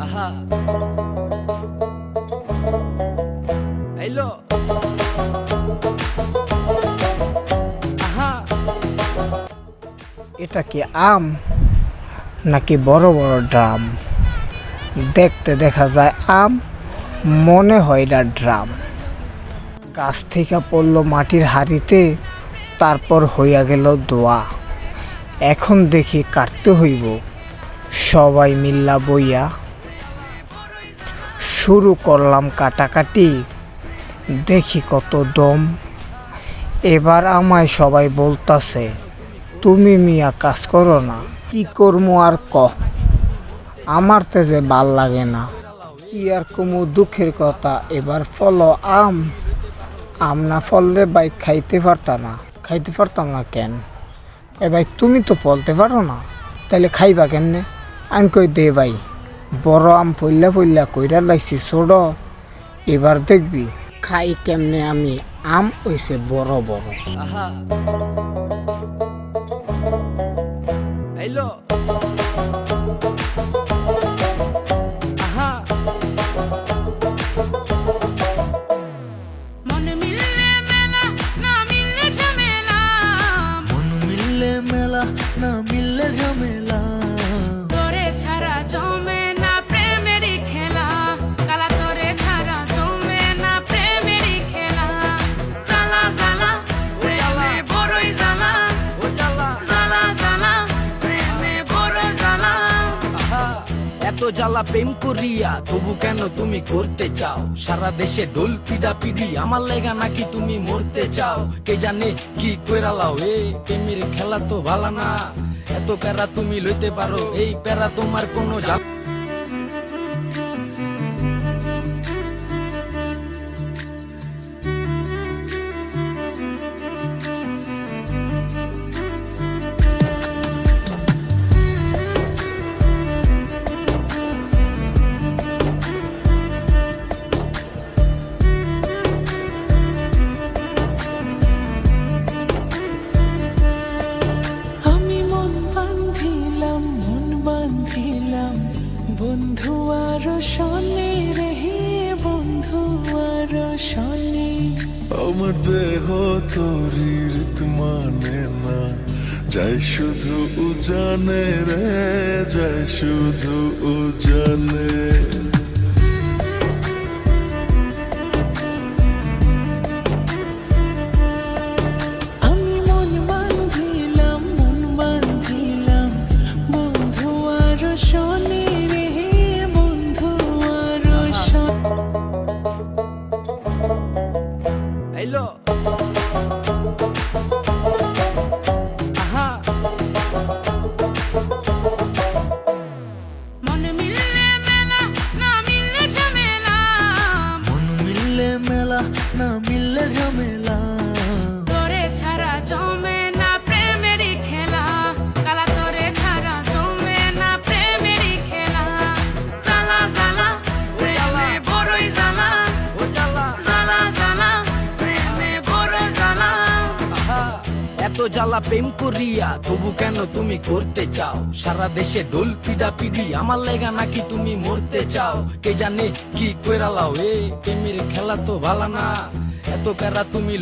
Aha. Hello. Aha. এটা কি আম নাকি বড় বড় ড্রাম? দেখতে দেখা যায় আম, মনে হয় এটা ড্রাম। গাছ থেকে পড়লো মাটির হাড়িতে, তারপর হইয়া গেল দোয়া। এখন দেখি কাটতে হইব, সবাই মিল্লা বইয়া। শুরু করলাম কাটাকাটি, দেখি কত দম। এবার আমায় সবাই বলতাছে, তুমি মিয়া কাজ করো না। কি করমু আর ক, আমার তো যে ভাল লাগে না। কি আর কমু দুঃখের কথা, এবার ফলো আম। আম না ফললে ভাই খাইতে পারতাম না কেন? এ ভাই তুমি তো ফলতে পারো না, তাহলে খাইবা কেমনে? আমি কই দে ভাই, বড় আম ফইল্লা ফইল্লা কইরা লাইছি ছোট, এবার দেখবি খাই কেমনে আমি। আম হইছে বড় বড়। Aha. Hello. Aha. মন মিললে মেলা না মিললে ঝামেলা, মন মিললে মেলা না মিললে ঝামেলা। তোরে ছাড়া জমে না প্রেমেরই খেলা, কালা তোরে ছাড়া জমে না প্রেমেরই খেলা। জ্বালা জ্বালা প্রেমে বড়ই জ্বালা, Ojala. জ্বালা জ্বালা প্রেমে বড় জ্বালা। আহা, এত জ্বালা প্রেম করিয়া তবু কেন তুমি করতে চাও? সারা দেশে ঢোল পিডা পিডি, আমার লেগা নাকি তুমি মরতে চাও? কে জানে কি কইরালাও, এ প্রেমের খেলা তো ভালো না। এত প্যারা তুমি লইতে পারো, এই প্যারা তোমার কোনো জ্বালা। আমি মন বান্ধিলাম বন্ধু আর শনি রে, বন্ধু আর শনি। আমার দেহ তরির মানে না, যাই শুধু উজানে রে, যাই শুধু উজানে। আমি মন বান্ধিলাম বন্ধু আর শনি রে, বন্ধু আর শনি। Hello. Aha. মন মিললে মেলা না মিললে ঝামেলা, মন মিললে মেলা না মিললে ঝামেলা। তোরে ছাড়া জমে না প্রেমেরই খেলা, কালা তোরে ছাড়া জমে না প্রেমেরই খেলা। জ্বালা জ্বালা প্রেমে বড়ই জ্বালা, Ojala. জ্বালা জ্বালা প্রেমে বড় জ্বালা। আহা, এত জ্বালা প্রেম করিয়া তবু কেন তুমি করতে চাও? সারা দেশে ঢোল পিডা পিডি, আমার লেগা নাকি তুমি মরতে চাও? কে জানে কি কইরালাও, এ প্রেমের খেলা তো ভালো না। এত প্যারা তুমি